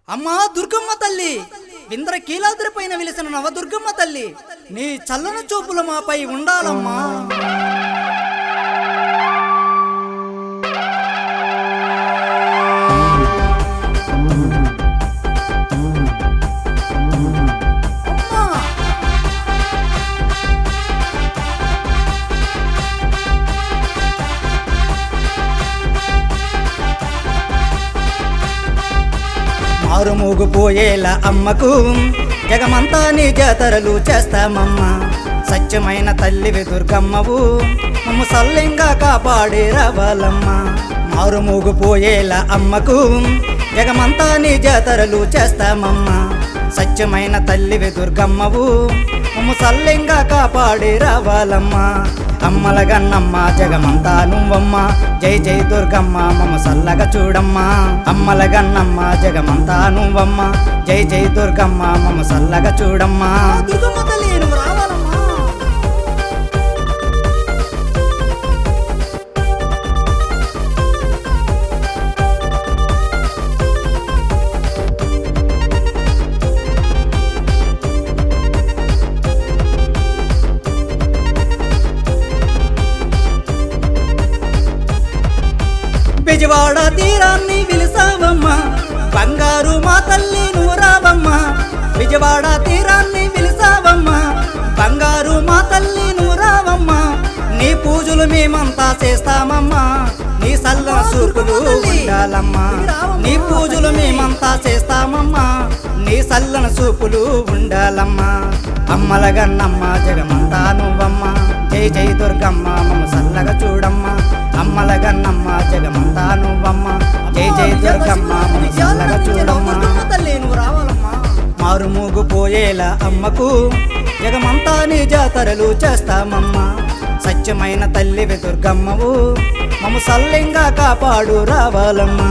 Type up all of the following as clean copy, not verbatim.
అమ్మా దుర్గమ్మ తల్లి, వింద్ర కీలాద్రి పైన వెలిసిన నవదుర్గమ్మ తల్లి, నీ చల్లని చూపులు మాపై ఉండాలమ్మా. మారుమోగిపోయేలా అమ్మకు జగమంతా నీ జాతరలు చేస్తామమ్మా. సత్యమైన తల్లివి దుర్గమ్మవు, మమ్ము సల్లంగా కాపాడే రావాలమ్మా. మారుమోగిపోయేలా అమ్మకు జగమంతా నీ జాతరలు చేస్తామమ్మా. సత్యమైన తల్లివి దుర్గమ్మవు, మమ్ము సల్లంగా కాపాడే రావాలమ్మా. అమ్మల గన్నమ్మ జగమంతా నువ్వమ్మ, జై జై దుర్గమ్మ మమ్మ సల్లగా చూడమ్మా. అమ్మల గన్నమ్మ జగమంతా నువ్వమ్మ, జై జై దుర్గమ్మ మమ్మ సల్లగా చూడమ్మా. దుర్గమ్మ తల్లి నువ్వు రావాలమ్మా. బెజవాడ తీరాన్ని విలిసావమ్మా, బంగారు మా తల్లి నువ్వు రావమ్మా. బెజవాడ తీరాన్ని విలిసావమ్మా, బంగారు మా తల్లి నువ్వు రావమ్మా. నీ పూజలు మేమంతా చేస్తామమ్మా, నీ సల్ల సూపులు ఉండాలమ్మా. నీ పూజలు మేమంతా చేస్తామమ్మా, నీ సల్లన సూపులు ఉండాలమ్మా. అమ్మల గన్నమ్మ జగమంతా నువ్వమ్మ, జై జై దుర్గమ్మ మమ్మ సల్లగా చూడమ్మా. అమ్మల గన్నమ్మ జగమంతా నువ్వమ్మ, జై జై దుర్గమ్మ మమ్మ సల్లగా చూడమ్మా. మారుమోగిపోయేలా అమ్మకు జగమంతా నీ జాతరలు చేస్తామమ్మా. సత్యమైన తల్లివి దుర్గమ్మవు, మమ్మ సల్లంగా కాపాడు రావాలమ్మా.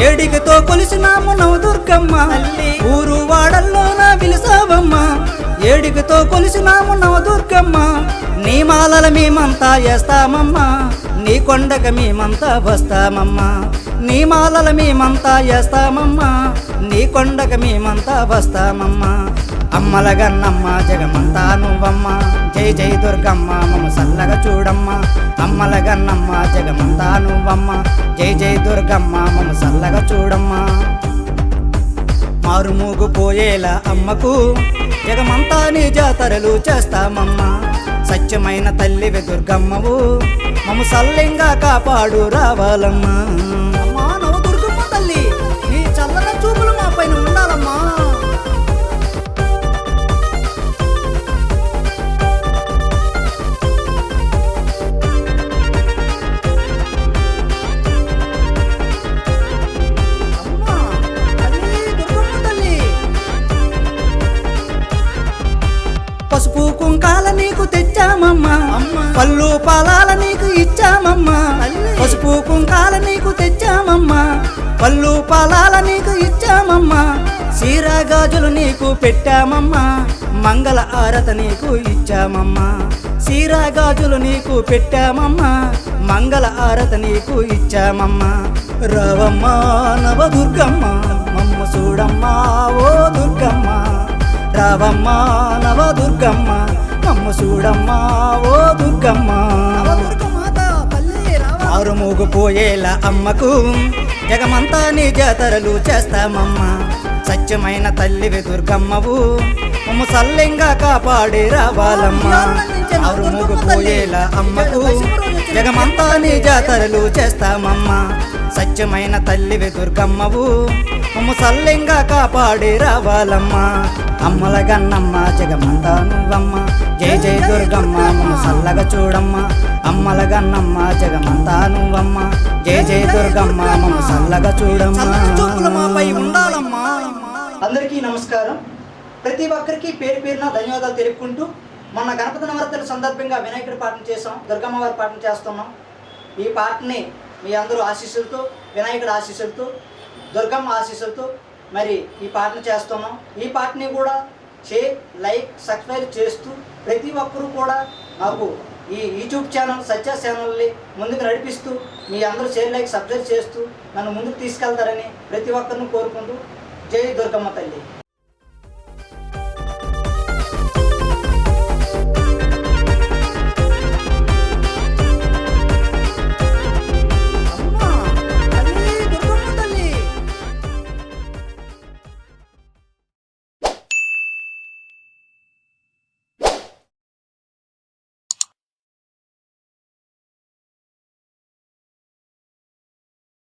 ఏడికతో కొలిసినాము నవదుర్గమ్మ, ఊరు వాడల్లోన విలిసావమ్మా. ఏడికతో కొలిసినాము నవదుర్గమ్మ, నీ మాలల మేమంతా వేస్తామమ్మా. నీ కొండక మేమంతా వస్తామమ్మా. నీ మాలల మేమంతా వేస్తామమ్మా, నీ కొండక మేమంతా వస్తామమ్మా. అమ్మల గన్నమ్మ జగమంతా నువ్వమ్మ, జై జై దుర్గమ్మ మమ్మ సల్లగా చూడమ్మా. అమ్మల గన్నమ్మ జగమంతా నువ్వమ్మ, జై జై దుర్గమ్మ మమ్మ సల్లగా చూడమ్మా. మారుమోగిపోయేలా అమ్మకు జగమంతా నీ జాతరలు చేస్తామమ్మా. సత్యమైన తల్లివి దుర్గమ్మవు, మమ్మ సల్లంగా కాపాడు రావాలమ్మా. అమ్మా నవదుర్గమ్మ తల్లి, నీ చల్లని చూపులు మా పైన ఉండాలమ్మా. పసుపు కుంకాల నీకు తెచ్చామమ్మా, పళ్ళు పాలాల నీకు ఇచ్చామమ్మా. పసుపు కుంకాల నీకు తెచ్చామమ్మా, పళ్ళు పాలాల నీకు ఇచ్చామమ్మా. సీరా గాజులు నీకు పెట్టామమ్మా, మంగళ ఆరత నీకు ఇచ్చామమ్మా. సీరా గాజులు నీకు పెట్టామమ్మా, మంగళ ఆరత నీకు ఇచ్చామమ్మా. రావమ్మా నవదుర్గమ్మ మమ్మ చూడమ్మా ఓ దుర్గమ్మ. రావమ్మా నవదుర్గమ్మ మమ్మ చూడమ్మా ఓ దుర్గమ్మ. మారుమోగిపోయేలా అమ్మకు జగమంతా నీ జాతరలు చేస్తామమ్మా. సత్యమైన తల్లివి దుర్గమ్మవు, మమ్మ సల్లంగా కాపాడే రావాలమ్మా. మారుమోగిపోయేలా అమ్మకు జగమంతా నీ జాతరలు చేస్తామమ్మా. సత్యమైన తల్లివి దుర్గమ్మవు, మమ్మ సల్లంగా కాపాడే రావాలమ్మా. అమ్మల గన్నమ్మ జగమంతా నువ్వమ్మ, జై జై దుర్గమ్మ మమ్మ సల్లగా చూడమ్మా. అమ్మల గన్నమ్మ జగమంతా నువ్వమ్మ, జై జై దుర్గమ్మ మమ్మ సల్లగా చూడమ్మా. అందరికీ నమస్కారం. ప్రతి ఒక్కరికి పేరు పేరున ధన్యవాదాలు తెలుపుకుంటూ, మొన్న గణపతి నవరాత్రుల సందర్భంగా వినాయకుడి పాటను చేసాం, దుర్గమ్మ వారి పాటను చేస్తున్నాం. ఈ పాటని మీ అందరూ ఆశీస్సులతో, వినాయకుడి ఆశీస్సులతో, దుర్గమ్మ ఆశీస్సులతో మరి ఈ పాటను చేస్తున్నాం. ఈ పాటని కూడా షేర్, లైక్, సబ్స్క్రైబ్ చేస్తూ ప్రతి ఒక్కరూ కూడా నాకు ఈ యూట్యూబ్ ఛానల్ సత్య ఛానల్ని ముందుకు నడిపిస్తూ మీ అందరూ షేర్, లైక్, సబ్స్క్రైబ్ చేస్తూ నన్ను ముందుకు తీసుకెళ్తారని ప్రతి ఒక్కరిని కోరుకుంటూ, జై దుర్గమ్మ తల్లి.